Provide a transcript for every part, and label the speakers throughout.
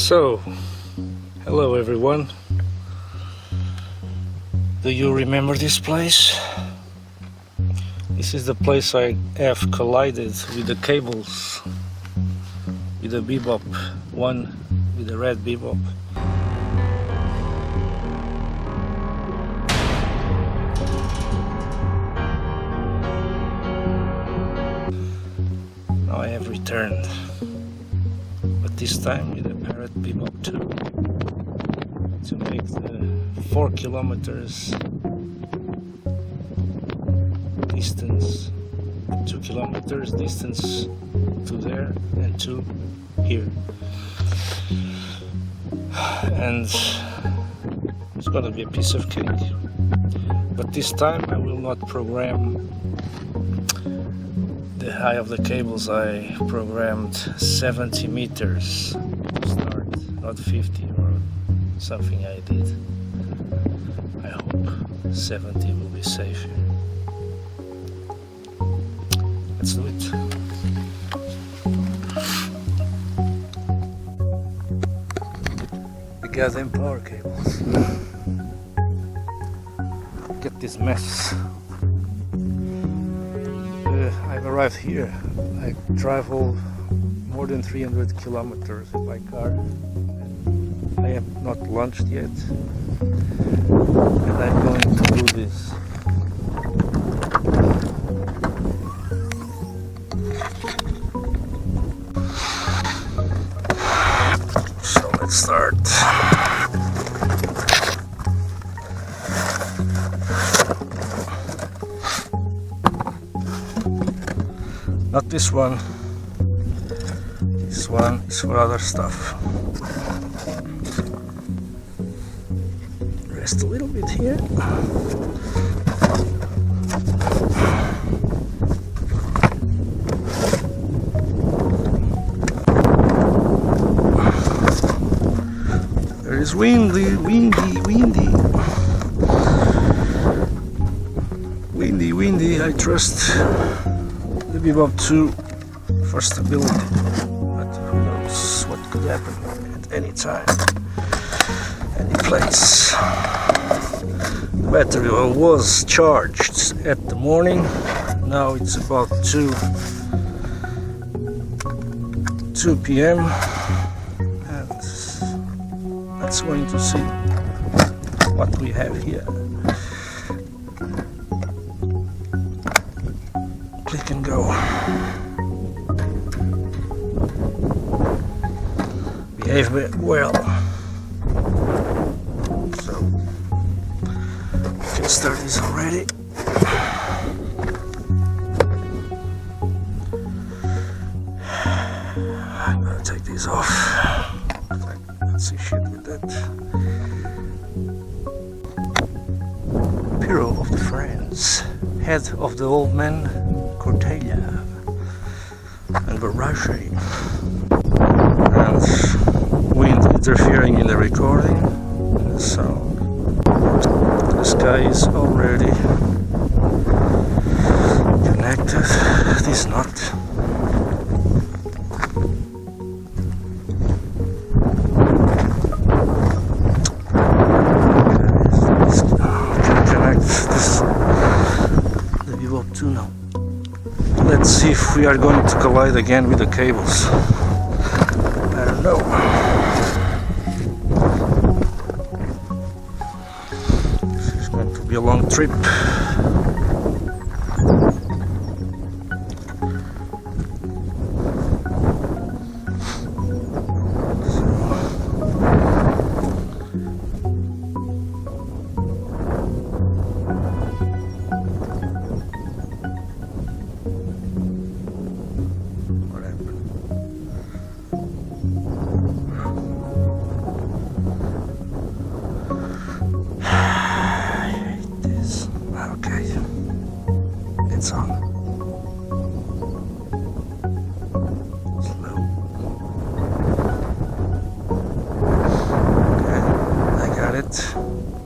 Speaker 1: So, hello everyone. Do you remember this place? This is the place I have collided with the cables, with the Bebop, one with the red Bebop. Now I have returned, but this time with the Parrot Bebop 2 to make the 4 kilometers distance, 2 kilometers distance to there and to here, and it's gonna be a piece of cake. But this time I will not program the height of the cables. I programmed 70 meters to start, not 50 or something I did. I hope 70 will be safe here. Let's do it. The goddamn power cables. Get this mess. I've arrived here. I travel more than 300 kilometers by car. I have not launched yet, and I'm going to do this. So let's start. Not this one. This one is for other stuff. Rest a little bit here. There is windy. I trust the Bebop 2 for stability, but who knows what could happen at any time, any place. The battery was charged at the morning. Now it's about 2 p.m. and let's going to see what we have here. Click and go. Behave well. So we can start this already. I'm gonna take these off. Let's see shit with that. Hero of the friends, head of the old man Cortelia and Barrage, and wind interfering in the recording and the sound. The sky is already connected. It is not. Now. Let's see if we are going to collide again with the cables. I don't know. This is going to be a long trip. It's on. Slow. Okay, I got it.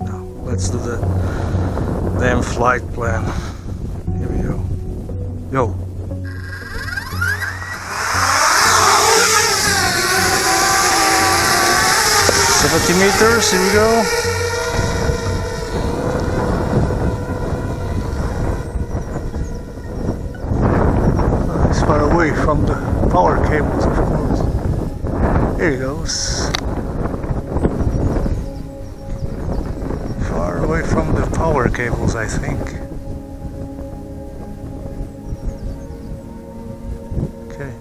Speaker 1: Now let's do the damn flight plan. Here we go. Yo. meters. Here we go. It's far away from the power cables, of course. Here he goes. Far away from the power cables, I think. Okay.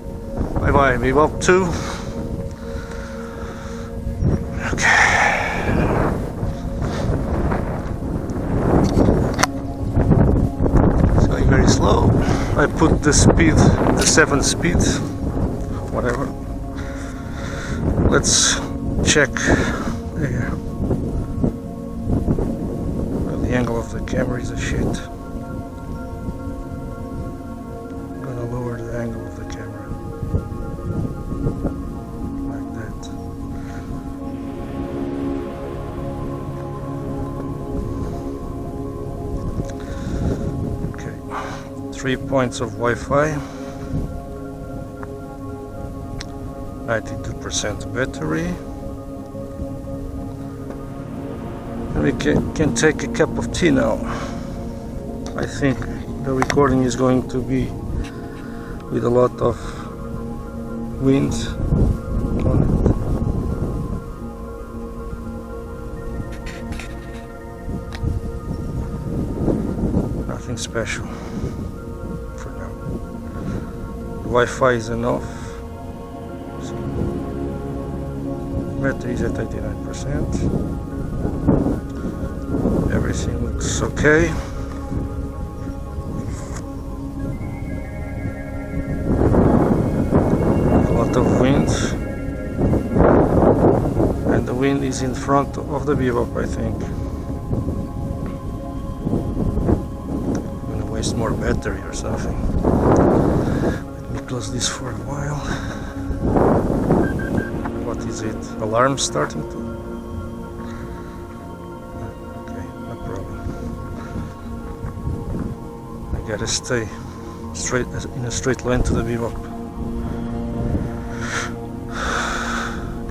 Speaker 1: Bye bye, Bebop 2. Very slow. I put the speed, the 7 speed, whatever. Let's check there. Well, the angle of the camera is a shit. I'm gonna lower the angle of the camera like that. 3 points of Wi-Fi, 92% battery, and we can take a cup of tea now. I think the recording is going to be with a lot of wind on it. Nothing special. Wi-Fi is enough. Battery is at 89%. Everything looks okay. A lot of wind, and the wind is in front of the Bebop, I think. I'm gonna waste more battery or something. Close this for a while. What is it? Alarm starting to? Okay, no problem. I gotta stay straight in a straight line to the Bebop.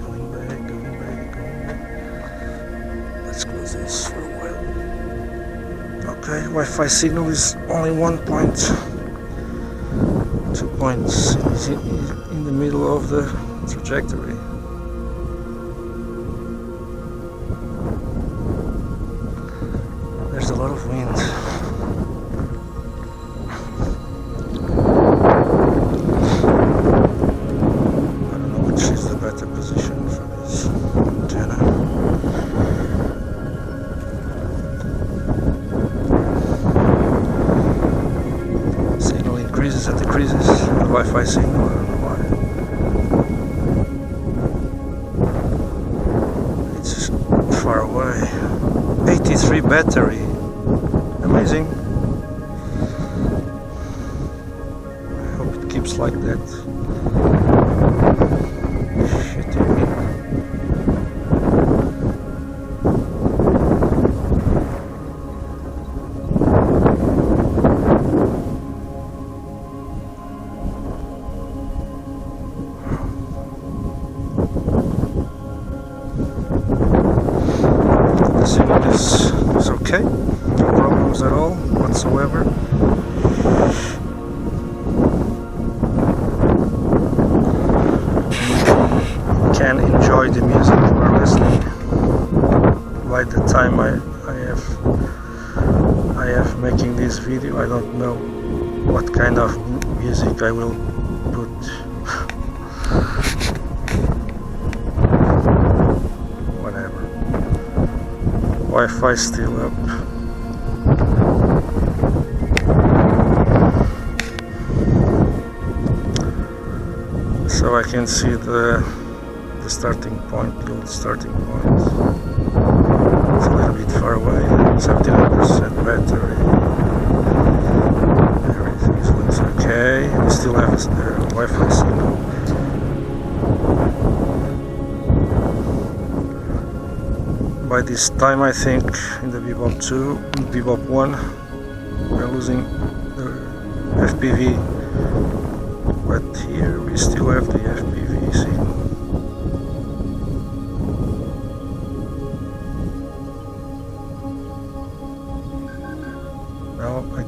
Speaker 1: Going back. Let's close this for a while. Okay, Wi-Fi signal is only 1 point. 2 points in the middle of the trajectory. There's a lot of wind. I don't know which is the better position for this antenna. Signal increases and decreases. The Wi-Fi signal, I don't know why. It's far away. 83 battery. Amazing. I hope it keeps like that. Shitty wind. Is okay, no problems at all whatsoever. Can enjoy the music you are listening. By the time I have making this video, I don't know what kind of music I will put. Wi-Fi still up. So I can see the starting point, the old starting point. It's a little bit far away. 79% battery. Everything looks okay. We still have a Wi-Fi signal. By this time, I think in the Bebop 2, in Bebop 1, we're losing the FPV, but here we still have the FPV signal.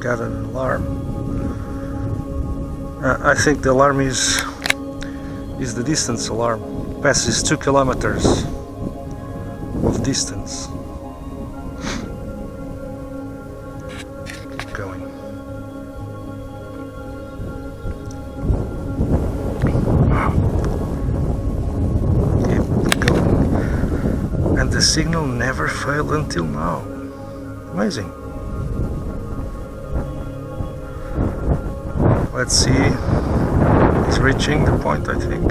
Speaker 1: got an alarm. I think the alarm is the distance alarm. Passes 2 kilometers of distance. Keep going. Keep going. And the signal never failed until now. Amazing. Let's see. It's reaching the point, I think.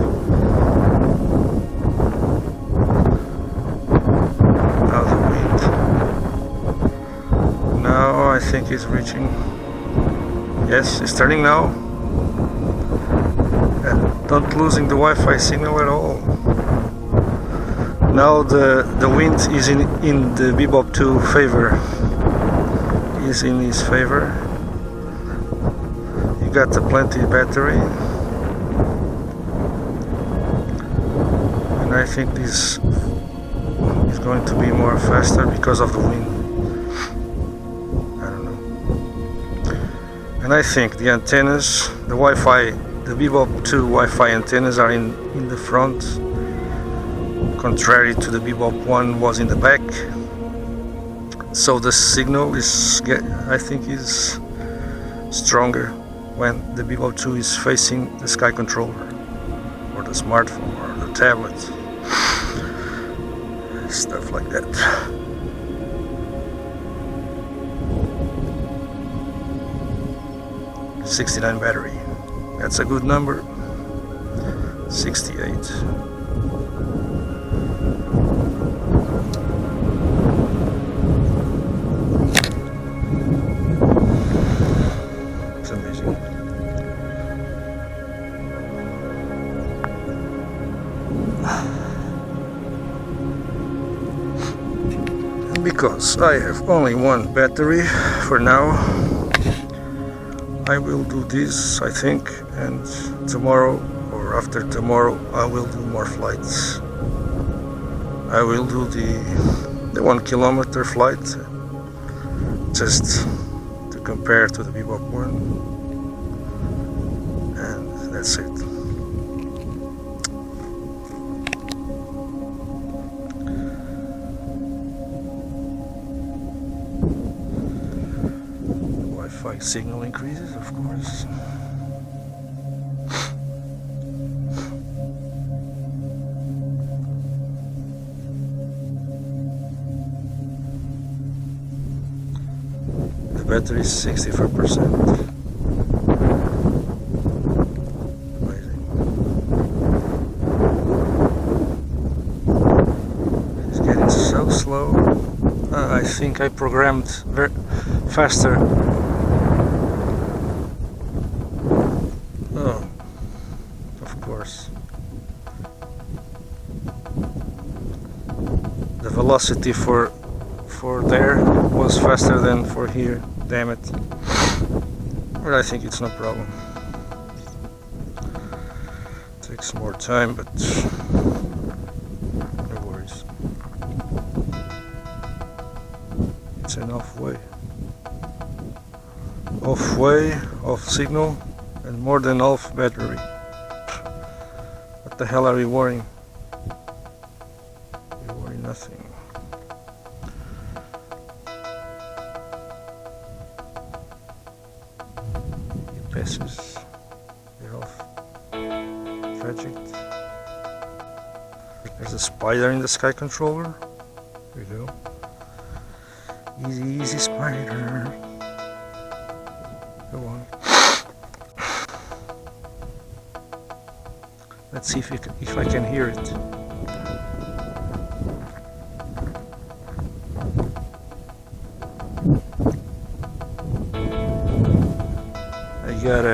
Speaker 1: Now the wind. Now I think it's reaching. Yes, it's turning now. And not losing the Wi-Fi signal at all. Now the wind is in the Bebop 2 favor. Is in his favor. You got a plenty battery. And I think this is going to be more faster because of the wind. I don't know. And I think the antennas, the Wi-Fi, the Bebop 2 Wi-Fi antennas are in the front, contrary to the Bebop 1 was in the back. So the signal is, I think, is stronger when the Bebop 2 is facing the Skycontroller or the smartphone or the tablet, stuff like that. .69 battery. That's a good number. 68. Because I have only one battery for now, I will do this, I think, and tomorrow or after tomorrow I will do more flights. I will do the 1 kilometer flight, just to compare to the Bebop 1, and that's it. Wi-Fi signal increases, of course. The battery is 64%. Amazing. It's getting so slow. I think I programmed faster. Oh, of course. The velocity for there was faster than for here. Damn it. But I think it's no problem. Takes more time, but no worries. It's an off way. Off way, off signal, and more than off battery. What the hell are we worrying? We worry nothing. It passes. They're off. Tragic. There's a spider in the Skycontroller. There we go. Easy, easy spider. Go on. Let's see if I can hear it. I got I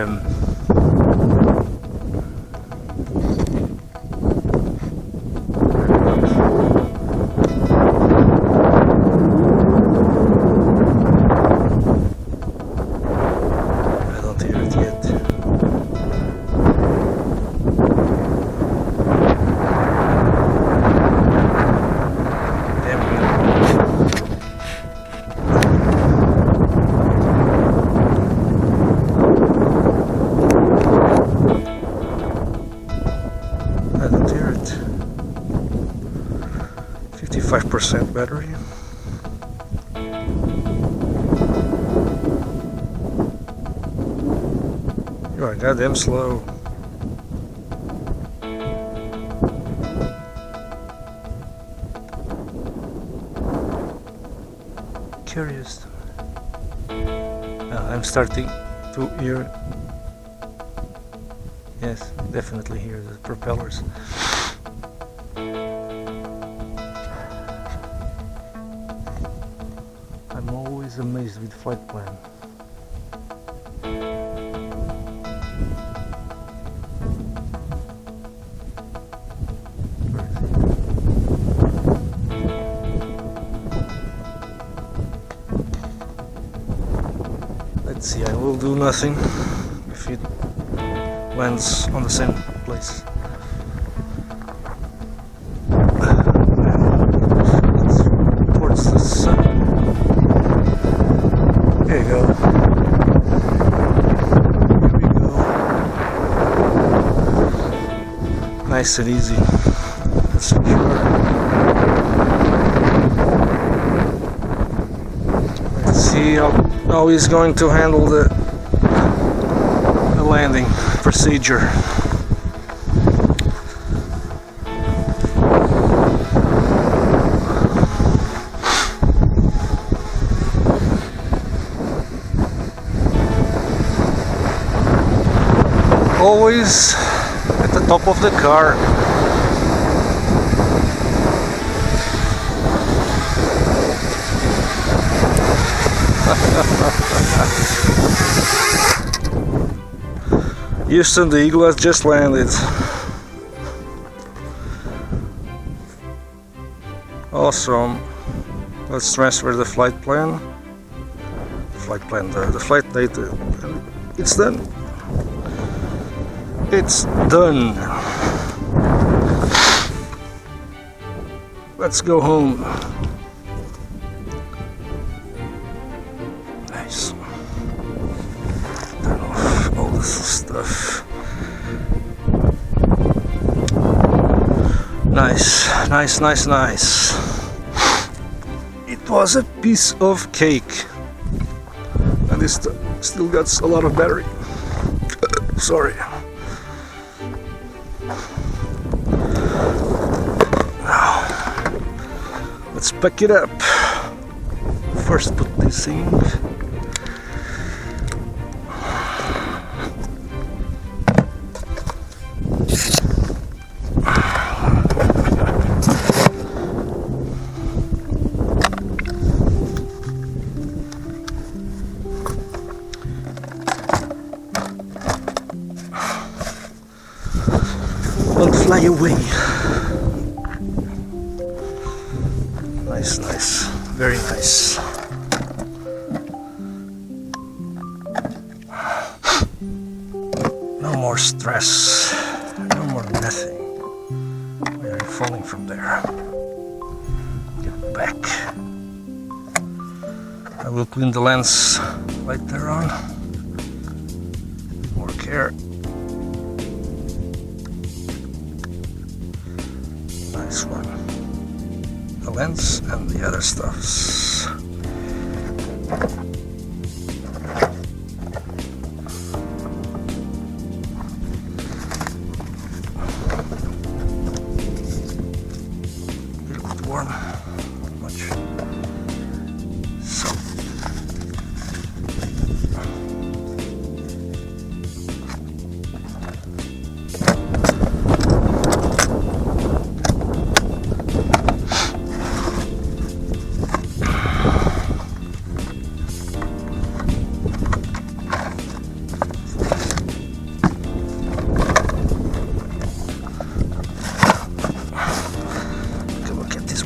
Speaker 1: don't hear it yet. 4% battery. You are goddamn slow. Curious. I'm starting to hear. Yes, definitely hear the propellers. I'm always amazed with FlightPlan. Let's see, I will do nothing if it lands on the same place. Towards the sun. There you go. Here we go. Nice and easy. That's for sure. Let's see how he's going to handle the landing procedure. Always at the top of the car. Houston, the Eagle has just landed. Awesome. Let's transfer the flight plan. The flight data. It's done. It's done. Let's go home. Nice. Turn off all this stuff. Nice. It was a piece of cake. And it's still got a lot of battery. Sorry. Let's pack it up. First put this in. Don't fly away. Nice, very nice. No more stress, no more nothing. We are falling from there. Get back. I will clean the lens later on. More care. Nice one. The lens and the other stuffs. A little bit warm, much. So.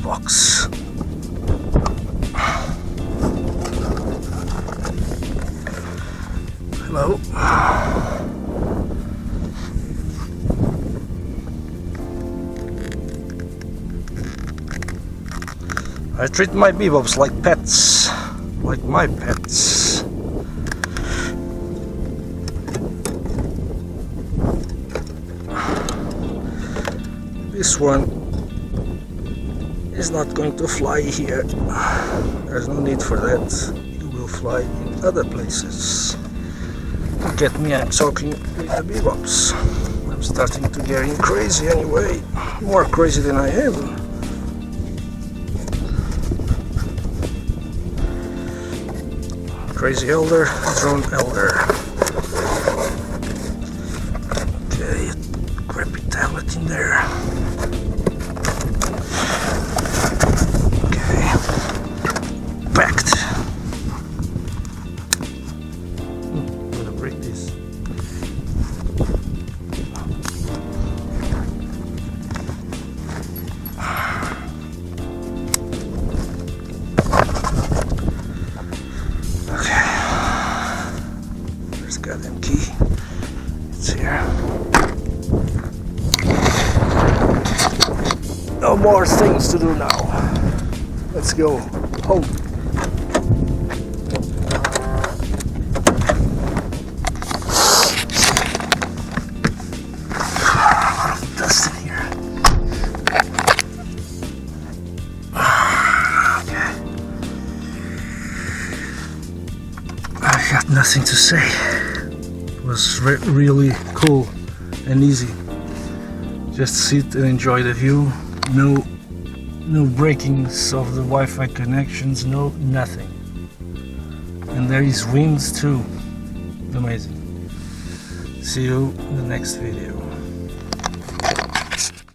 Speaker 1: Box. Hello. I treat my bebops like pets, like my pets. This one is not going to fly here. There's no need for that. You will fly in other places. Look at me, I'm talking with the bebops. I'm starting to get crazy anyway. More crazy than I am. Crazy elder, drone elder. Okay, crappy tablet in there. Okay, packed. I'm gonna break this. Goddamn key. It's here. No more things to do now. Let's go home. A lot of dust in here. Okay. I got nothing to say. It was really cool and easy. Just sit and enjoy the view. No breakings of the Wi-Fi connections, nothing. And there is winds too. Amazing. See you in the next video.